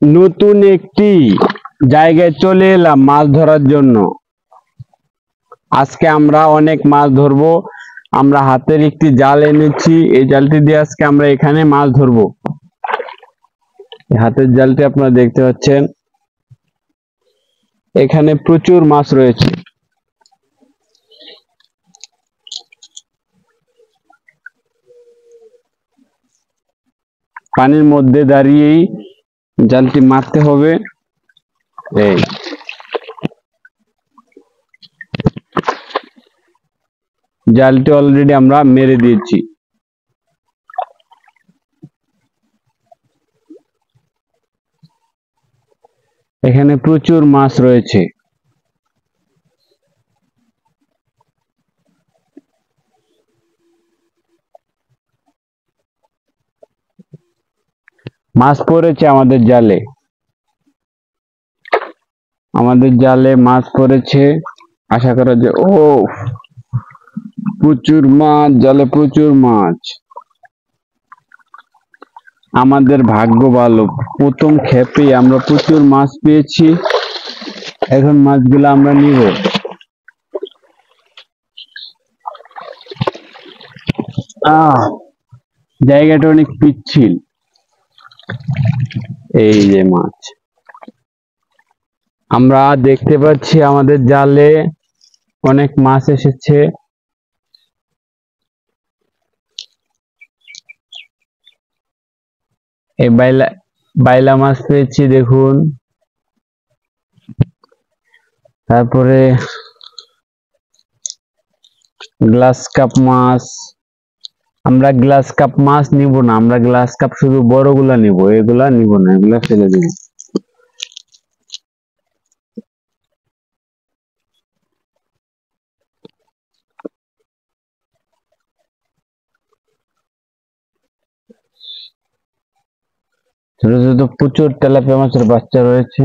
নতুন একটি জায়গায় চলে এলাম মাছ ধরার জন্য। আজকে আমরা অনেক মাছ ধরবো। আমরা হাতের একটি জাল এনেছি, এই জালটি দিয়ে আজকে আমরা এখানে মাছ ধরবো। হাতের জালটি আপনারা দেখতে পাচ্ছেন, এখানে প্রচুর মাছ রয়েছে। পানির মধ্যে দাঁড়িয়েই জালটি মারতে হবে। এই জালটি অলরেডি আমরা মেরে দিয়েছি। এখানে প্রচুর মাছ রয়েছে। মাছ পড়েছে আমাদের জালে, মাছ পড়েছে। আশা করা যায় প্রচুর মাছ, জালে প্রচুর মাছ। আমাদের ভাগ্য ভালো, প্রথম ক্ষেপে আমরা প্রচুর মাছ পেয়েছি। এখন মাছগুলো আমরা নিব। জায়গাটা অনেক পিচ্ছিল। এই যে মাছ আমরা দেখতে পাচ্ছি, আমাদের জালে অনেক মাছ এসেছে। এই বাইলা মাছ পেয়েছি দেখুন। তারপরে গ্লাস কাপ মাছ। আমরা গ্লাস কাপ মাছ নিব না, আমরা গ্লাস কাপ শুধু বড়গুলা নিব, এগুলা নিব না, এগুলা ফেলে দিব। ছোট ছোট প্রচুর তেলাপিয়া মাছের বাচ্চা রয়েছে।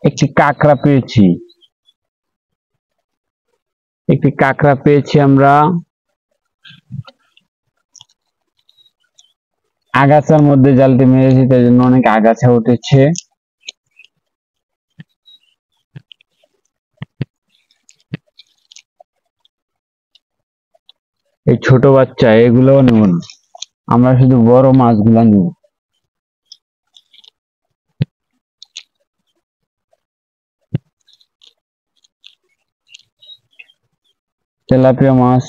একটি কাঁকড়া পেয়েছি আমরা। আগাছার মধ্যে জালটি মেরেছি, তাই জন্য অনেক আগাছা উঠেছে। এই ছোট বাচ্চা এগুলোও নেব না, আমরা শুধু বড় মাছগুলা নেব। তেলাপিয়া মাছ,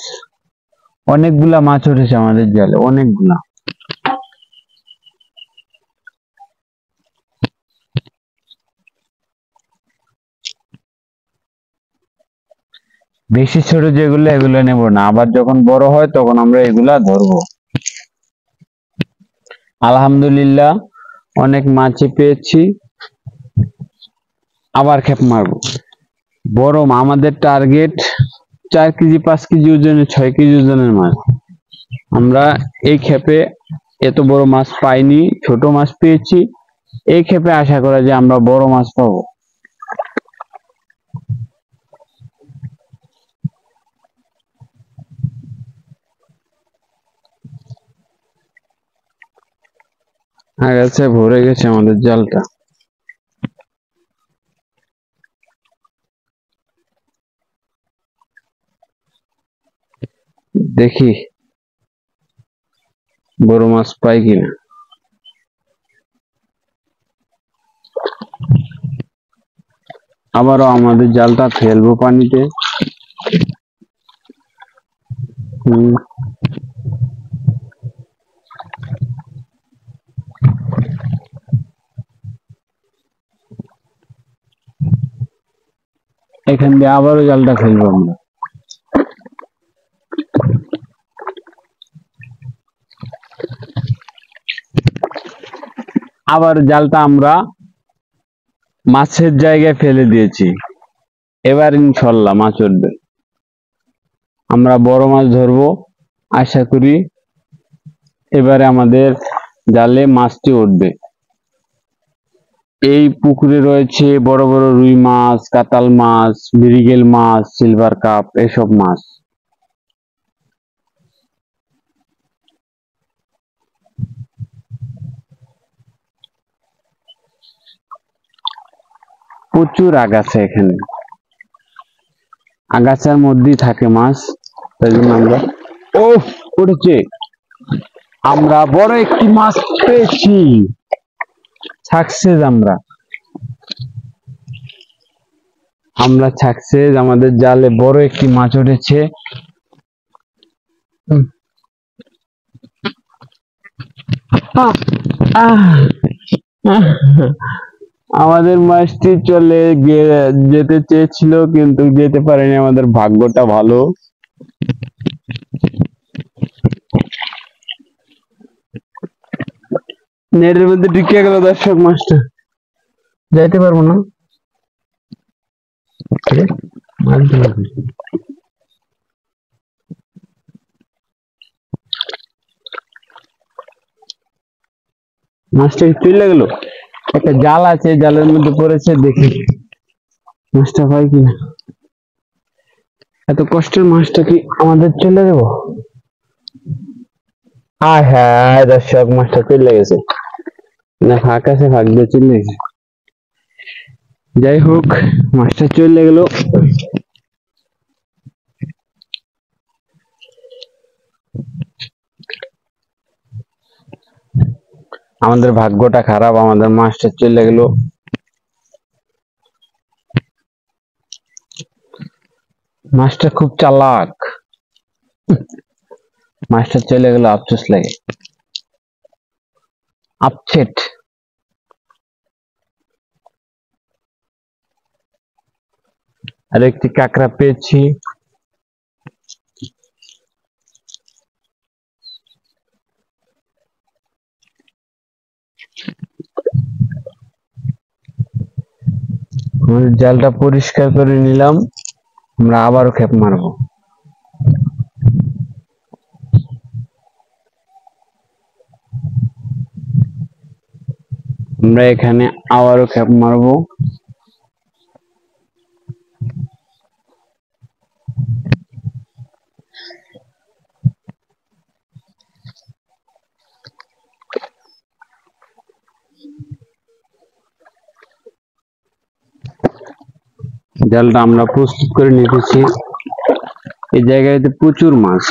অনেকগুলা মাছ উঠেছে আমাদের জালে, অনেকগুলা। বেশি ছোট যেগুলো, এগুলো নেব না, আবার যখন বড় হয় তখন আমরা এগুলা ধরবো। আলহামদুলিল্লাহ অনেক মাছই পেয়েছি, আবার খেপ মারবো। বড় আমাদের টার্গেট 4 কেজি 5 কেজি ওজনের, 6 কেজি ওজনের মাছ। আমরা এই ক্ষেপে এত বড় মাছ পাইনি, ছোট মাছ পেয়েছি। এই ক্ষেপে আশা করা যায় আমরা বড় মাছ পাবো। আগাছা ভরে গেছে আমাদের জালটা। দেখি বড় মাছ পাই কিনা। আবারও আমাদের জালটা ফেলবো পানিতে। এখান দিয়ে আবারও জালটা ফেলবো আমরা। আবার জালটা আমরা মাছের জায়গায় ফেলে দিয়েছি। এবার ইনশাল্লাহ মাছ উঠবে। আমরা বড় মাছ ধরবো, আশা করি এবারে আমাদের জালে মাছটি উঠবে। এই পুকুরে রয়েছে বড় বড় রুই মাছ, কাতাল মাছ, মৃগেল মাছ, সিলভার কাপ এসব মাছ। প্রচুর আগাছা এখানে, আগাছার মধ্যেই থাকে মাছ, তাই জন্য আমরা ও উঠেছে, আমরা বড় একটি মাছ পেয়েছি, সাকসেস। আমরা সাকসেস, আমাদের জালে বড় একটি মাছ উঠেছে। আহ, আহ, আহ, আমাদের মাছটি চলে গিয়ে যেতে চেয়েছিল কিন্তু যেতে পারেনি, আমাদের ভাগ্যটা ভালো। নেটের মধ্যে ঢুকে গেল দর্শক, মাছটা যাইতে পারবো না। মাছটা চলে গেল, একটা জাল আছে, জালের মধ্যে পড়েছে, দেখি মাছটা পাই কিনা। এত কষ্টের মাছটা কি আমাদের চলে দেবো? হ্যাঁ হ্যাঁ দর্শক, মাছটা চলে গেছে, না ফাঁক আছে, ফাঁক দিয়ে চলে গেছে। যাই হোক, মাছটা চলে গেল। আমাদের ভাগ্যটা খারাপ, আমাদের মাছটা চলে গেল। মাছটা খুব চালাক, মাছটা চলে গেল, আফসোস লাগে, আপসেট। আর একটি কাঁকড়া পেয়েছি, আমাদের জালটা পরিষ্কার করে নিলাম, আমরা আবারও খেপ মারবো। আমরা এখানে আবারও খেপ মারবো। জালটা আমরা প্রস্তুত করে নিতেছি, এই জায়গাতে প্রচুর মাছ।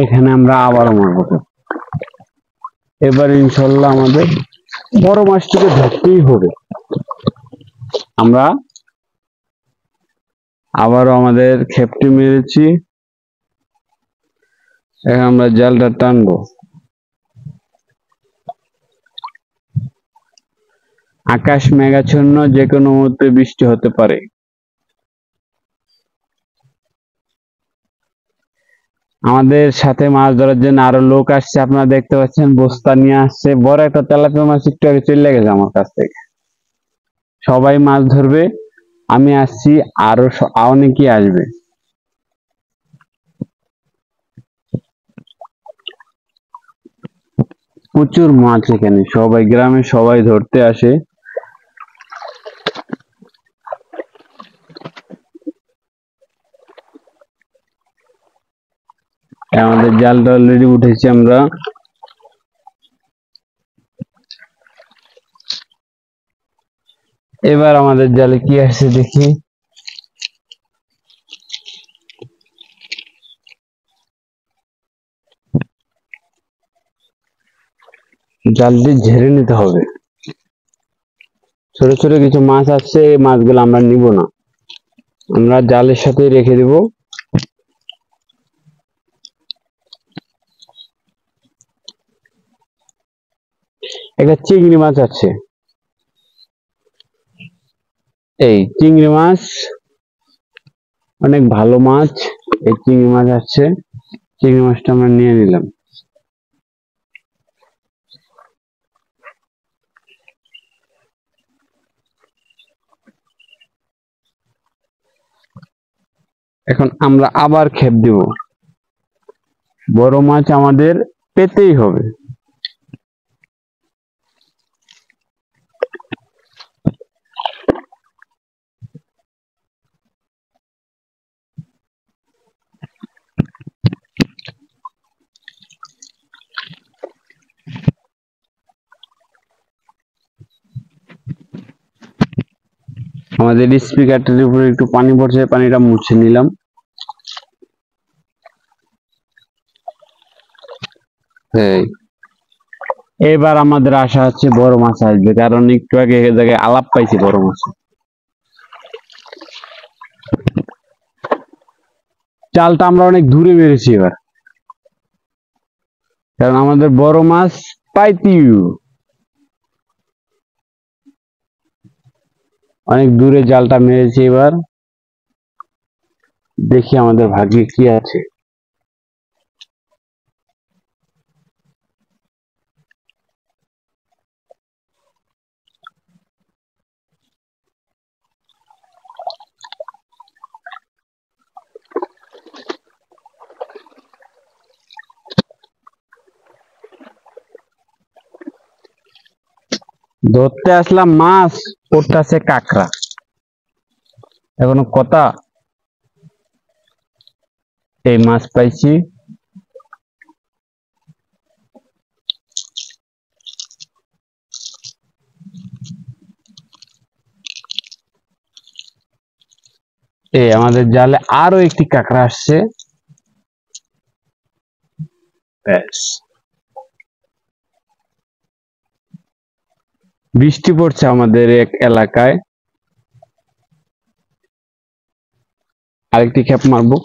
এখানে আমরা আবারও মারবো, এবার ইনশাল্লাহ আমাদের বড় মাছটিকে ধরতেই হবে। আমরা আবারও আমাদের খেপটি মেরেছি, এখন আমরা জালটা টানবো। আকাশ মেঘাচ্ছন্ন, যে কোনো মুহূর্তে বৃষ্টি হতে পারে। আমাদের সাথে মাছ ধরার জন্য আরো লোক আসছে, আপনারা দেখতে পাচ্ছেন, বস্তা নিয়ে আসছে। বড় একটা তেলাপিয়া মাছ একটু আগে চলে গেছে আমার কাছ থেকে। সবাই মাছ ধরবে, আমি আসছি, আরো অনেকেই আসবে। প্রচুর মাছ এখানে, সবাই গ্রামে সবাই ধরতে আসে। আমাদের জালটা অলরেডি উঠেছি আমরা। এবার আমাদের জালে কি আসছে দেখি। জালটি ঝেড়ে নিতে হবে, ছোট ছোট কিছু মাছ আসছে, এই মাছগুলো আমরা নিব না, আমরা জালের সাথে রেখে দেব। একটা চিংড়ি মাছ আছে, এই চিংড়ি মাছ অনেক ভালো মাছ, এই চিংড়ি মাছ আসছে, চিংড়ি মাছটা আমরা নিয়ে নিলাম। এখন আমরা আবার খেপ দিব, বড় মাছ আমাদের পেতেই হবে। আমাদের স্পিকারটির উপরে একটু পানি পড়ছে, পানিটা মুছে নিলাম। এবার আমাদের আশা হচ্ছে বড় মাছ আসবে, কারণ একটু আগে এ জায়গায় আলাপ পাইছি বড় মাছ। জালটা আমরা অনেক দূরে মেরেছি এবার, কারণ আমাদের বড় মাছ পাইতি অনেক দূরে জালটা মেরেছি। এবার দেখি আমাদের ভাগ্যে কি আছে। ধরতে আসলাম মাছ, পড়তেছে কাঁকড়া। এখনো কথা, এই মাছ পাইছি। এই আমাদের জালে আরো একটি কাঁকড়া আসছে। ব্যাস, বৃষ্টি পড়ছে আমাদের এক এলাকায়। আরেকটি খেপ মারবো।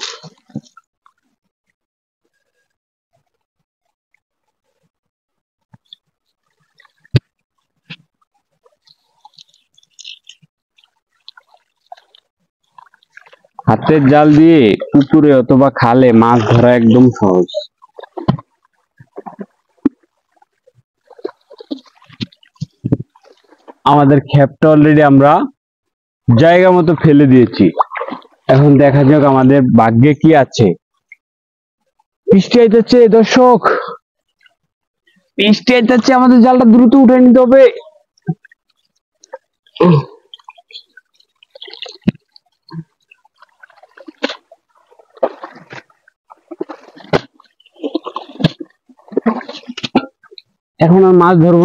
হাতের জাল দিয়ে পুকুরে অথবা খালে মাছ ধরা একদম সহজ। আমাদের খেপটা অলরেডি আমরা জায়গা মতো ফেলে দিয়েছি। এখন দেখা যাক আমাদের ভাগ্যে কি আছে। বৃষ্টি আইতেছে দর্শক, বৃষ্টি আইতেছে, আমাদের জালটা দ্রুত উঠে নিতে হবে। এখন আর মাছ ধরবো না।